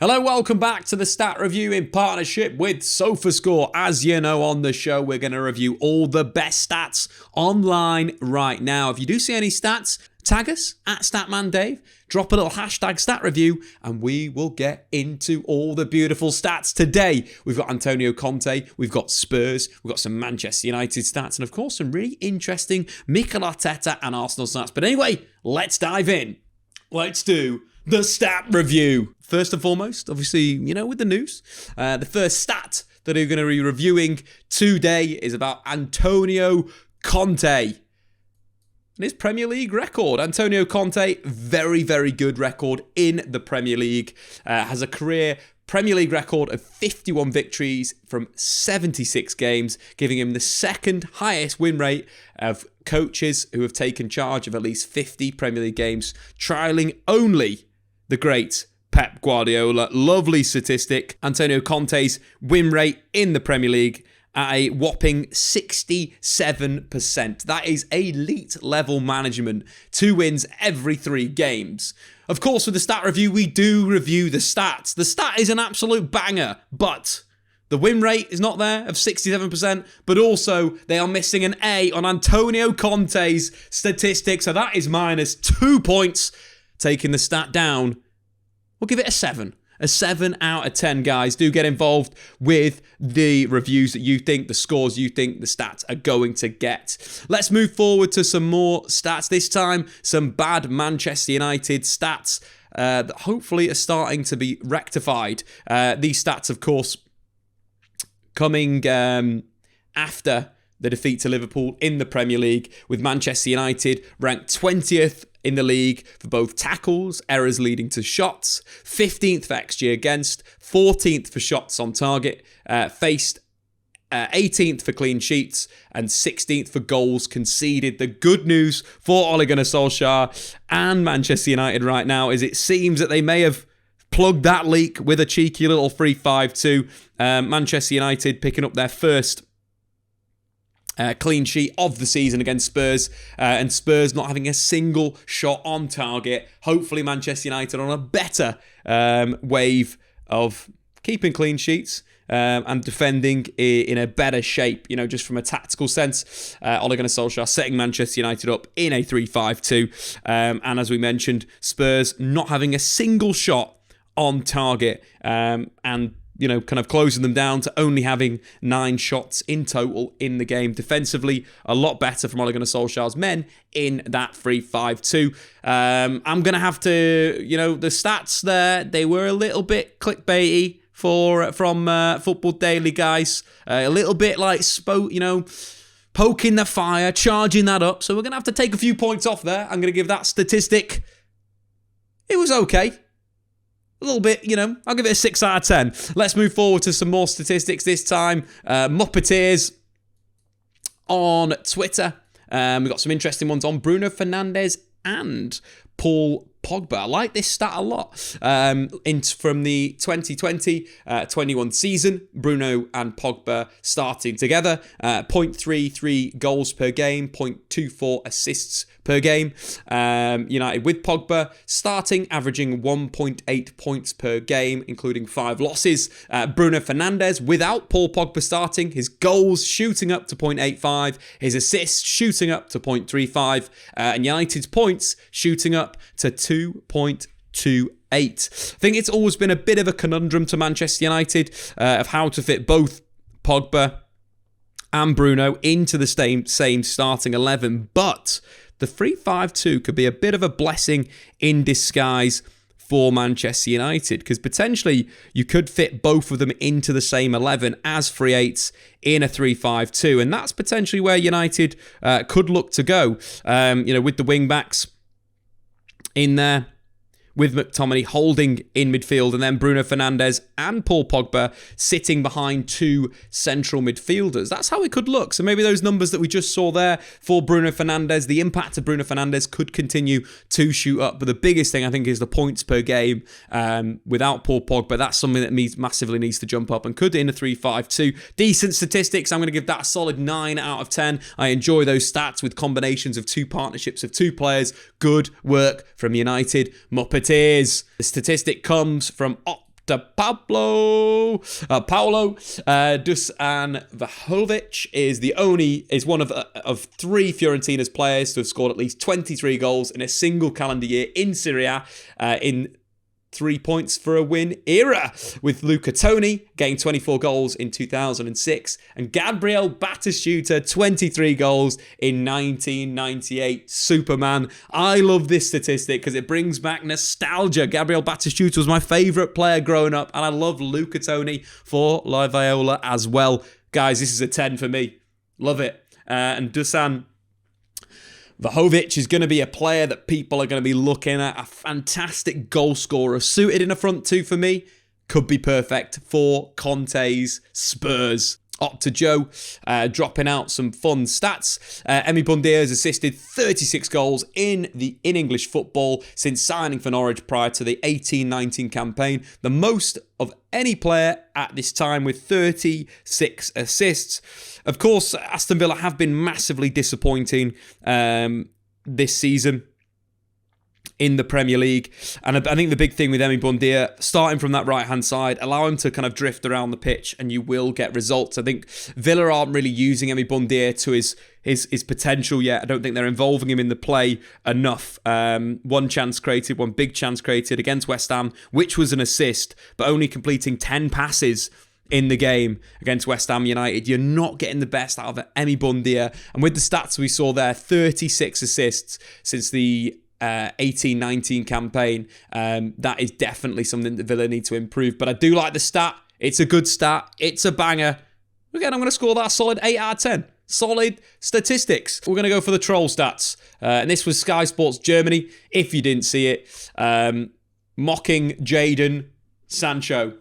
Hello, welcome back to the Stat Review in partnership with SofaScore. As you know, on the show, we're going to review all the best stats online right now. If you do see any stats, tag us at Statman Dave, drop a little hashtag stat review, and we will get into all the beautiful stats today. We've got Antonio Conte, we've got Spurs, we've got some Manchester United stats, and of course, some really interesting Mikel Arteta and Arsenal stats. But anyway, let's dive in. Let's do the stat review. First and foremost, obviously, you know, with the news, the first stat that we're going to be reviewing today is about Antonio Conte and his Premier League record. Antonio Conte, very, very good record in the Premier League. Has a career Premier League record of 51 victories from 76 games, giving him the second highest win rate of coaches who have taken charge of at least 50 Premier League games, trialling only the great Pep Guardiola. Lovely statistic. Antonio Conte's win rate in the Premier League at a whopping 67%. That is elite level management. 2 wins every 3 games. Of course, with the stat review, we do review the stats. The stat is an absolute banger, but the win rate is not there of 67%, but also they are missing an A on Antonio Conte's statistics, so that is minus 2 points. Taking the stat down, we'll give it a 7. A 7 out of 10, guys. Do get involved with the reviews that you think, the scores you think the stats are going to get. Let's move forward to some more stats. This time, some bad Manchester United stats that hopefully are starting to be rectified. These stats, of course, coming after the defeat to Liverpool in the Premier League, with Manchester United ranked 20th in the league for both tackles, errors leading to shots, 15th for XG against, 14th for shots on target, faced 18th for clean sheets, and 16th for goals conceded. The good news for Ole Gunnar Solskjaer and Manchester United right now is it seems that they may have plugged that leak with a cheeky little 3-5-2. Manchester United picking up their first clean sheet of the season against Spurs, and Spurs not having a single shot on target. Hopefully Manchester United on a better wave of keeping clean sheets and defending in a better shape, you know, just from a tactical sense. Ole Gunnar Solskjaer setting Manchester United up in a 3-5-2, and as we mentioned, Spurs not having a single shot on target, and you know, kind of closing them down to only having 9 shots in total in the game. Defensively, a lot better from Ole Gunnar Solskjaer's men in that 3-5-2. I'm going to have to, you know, the stats there, they were a little bit clickbaity from Football Daily, guys. A little bit like, poking the fire, charging that up. So we're going to have to take a few points off there. I'm going to give that statistic, it was okay. A little bit, you know, I'll give it a 6 out of 10. Let's move forward to some more statistics this time. Muppeteers on Twitter. We've got some interesting ones on Bruno Fernandes and Paul Pogba. I like this stat a lot. From the 2020-21 season, Bruno and Pogba starting together. 0.33 goals per game, 0.24 assists per game. United with Pogba starting, averaging 1.8 points per game, including 5 losses. Bruno Fernandes without Paul Pogba starting, his goals shooting up to 0.85, his assists shooting up to 0.35, and United's points shooting up to 2.28. I think it's always been a bit of a conundrum to Manchester United of how to fit both Pogba and Bruno into the same starting 11, but the 3-5-2 could be a bit of a blessing in disguise for Manchester United, because potentially you could fit both of them into the same 11 as free eights in a 3-5-2, and that's potentially where United could look to go. With the wing backs in there, with McTominay holding in midfield, and then Bruno Fernandes and Paul Pogba sitting behind 2 central midfielders. That's how it could look. So maybe those numbers that we just saw there for Bruno Fernandes, the impact of Bruno Fernandes could continue to shoot up. But the biggest thing, I think, is the points per game without Paul Pogba. That's something that massively needs to jump up and could in a 3-5-2. Decent statistics. I'm going to give that a solid 9 out of 10. I enjoy those stats with combinations of 2 partnerships of 2 players. Good work from United. Muppeteers. The statistic comes from Paulo Dusan Vlahovic is one of three Fiorentina's players to have scored at least 23 goals in a single calendar year in Serie A in 3 points for a win era, with Luca Toni getting 24 goals in 2006 and Gabriel Batistuta 23 goals in 1998. Superman. I love this statistic because it brings back nostalgia. Gabriel Batistuta was my favourite player growing up, and I love Luca Toni for La Viola as well. Guys, this is a 10 for me. Love it. And Dusan Vlahovic is going to be a player that people are going to be looking at. A fantastic goal scorer, suited in a front two for me. Could be perfect for Conte's Spurs. Up to Joe, dropping out some fun stats. Emi Buendia has assisted 36 goals in English football since signing for Norwich prior to the 18-19 campaign. The most of any player at this time, with 36 assists. Of course, Aston Villa have been massively disappointing this season in the Premier League. And I think the big thing with Emi Buendia, starting from that right-hand side, allow him to kind of drift around the pitch and you will get results. I think Villa aren't really using Emi Buendia to his potential yet. I don't think they're involving him in the play enough. One big chance created against West Ham, which was an assist, but only completing 10 passes in the game against West Ham United. You're not getting the best out of Emi Buendia. And with the stats we saw there, 36 assists since the 18-19 campaign. That is definitely something that Villa need to improve. But I do like the stat. It's a good stat. It's a banger. Again, I'm going to score that a solid 8 out of 10. Solid statistics. We're going to go for the troll stats. And this was Sky Sports Germany, if you didn't see it. Mocking Jadon Sancho.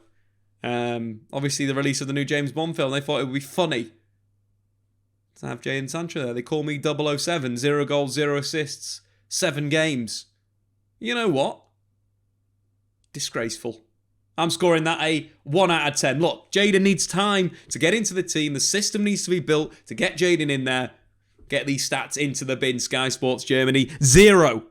Obviously, the release of the new James Bond film, they thought it would be funny to have Jadon Sancho there. They call me 007, 0 goals, 0 assists. 7 games. You know what? Disgraceful. I'm scoring that a 1 out of 10. Look, Jadon needs time to get into the team. The system needs to be built to get Jadon in there. Get these stats into the bin. Sky Sports Germany. 0.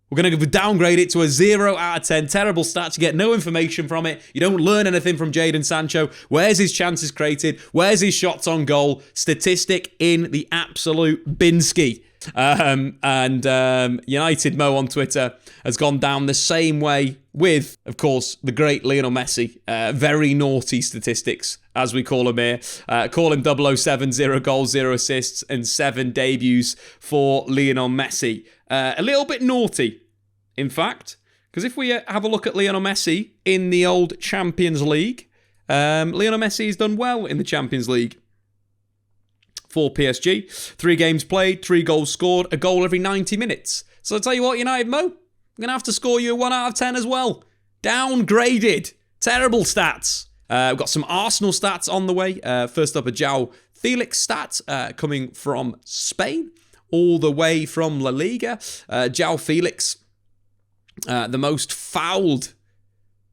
We're going to downgrade it to a 0 out of 10. Terrible stats. You get no information from it. You don't learn anything from Jadon Sancho. Where's his chances created? Where's his shots on goal? Statistic in the absolute binski. United Mo on Twitter has gone down the same way with, of course, the great Lionel Messi. Very naughty statistics, as we call him here. Call him 007, 0 goals, 0 assists, and 7 debuts for Lionel Messi. A little bit naughty, in fact, because if we have a look at Lionel Messi in the old Champions League, Lionel Messi has done well in the Champions League. For PSG, 3 games played, 3 goals scored, a goal every 90 minutes. So I'll tell you what, United Mo, I'm going to have to score you a 1 out of 10 as well. Downgraded. Terrible stats. We've got some Arsenal stats on the way. First up, a Joao Felix stat coming from Spain, all the way from La Liga. Joao Felix, the most fouled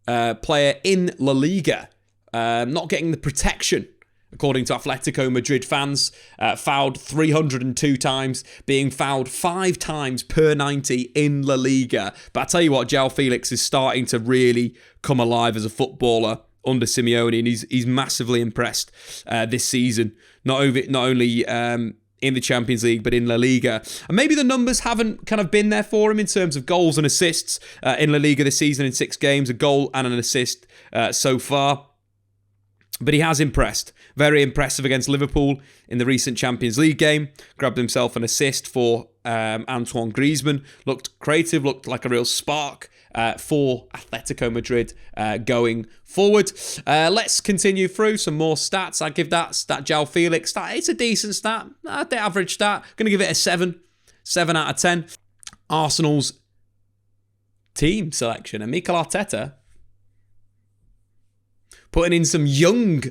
player in La Liga, not getting the protection. According to Atletico Madrid fans, fouled 302 times, being fouled 5 times per 90 in La Liga. But I tell you what, Joao Felix is starting to really come alive as a footballer under Simeone, and he's massively impressed this season. Not only in the Champions League, but in La Liga. And maybe the numbers haven't kind of been there for him in terms of goals and assists in La Liga this season in 6 games, a goal and an assist so far. But he has impressed. Very impressive against Liverpool in the recent Champions League game. Grabbed himself an assist for Antoine Griezmann. Looked creative, looked like a real spark for Atletico Madrid going forward. Let's continue through some more stats. I give that Joao Felix stat. It's a decent stat. The average stat. Going to give it a 7. 7 out of 10. Arsenal's team selection. And Mikel Arteta putting in some young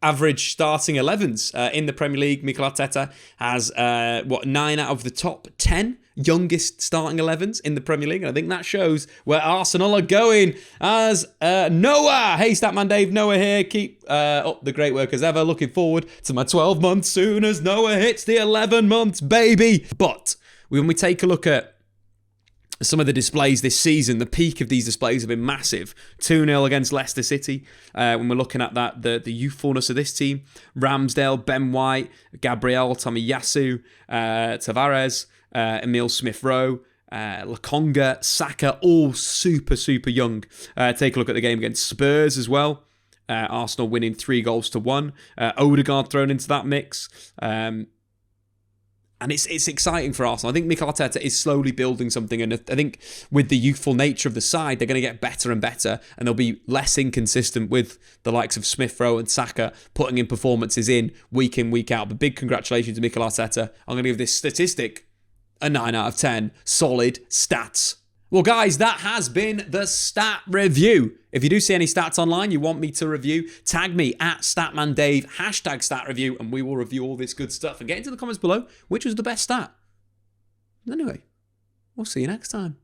average starting 11s in the Premier League. Mikel Arteta has 9 out of the top 10 youngest starting 11s in the Premier League. And I think that shows where Arsenal are going as Noah. Hey, Statman Dave, Noah here. Keep up the great work as ever. Looking forward to my 12 months soon as Noah hits the 11 months, baby. But when we take a look at some of the displays this season, the peak of these displays have been massive. 2-0 against Leicester City. When we're looking at that, the youthfulness of this team. Ramsdale, Ben White, Gabriel, Tomiyasu, Tavares, Emile Smith-Rowe, Lokonga, Saka, all super, super young. Take a look at the game against Spurs as well. Arsenal winning 3-1. Odegaard thrown into that mix. And it's exciting for Arsenal. I think Mikel Arteta is slowly building something, and I think with the youthful nature of the side, they're going to get better and better, and they'll be less inconsistent with the likes of Smith-Rowe and Saka putting in performances in, week out. But big congratulations to Mikel Arteta. I'm going to give this statistic a 9 out of 10. Solid stats. Well, guys, that has been the stat review. If you do see any stats online you want me to review, tag me at StatmanDave, #StatReview, and we will review all this good stuff. And get into the comments below which was the best stat. Anyway, we'll see you next time.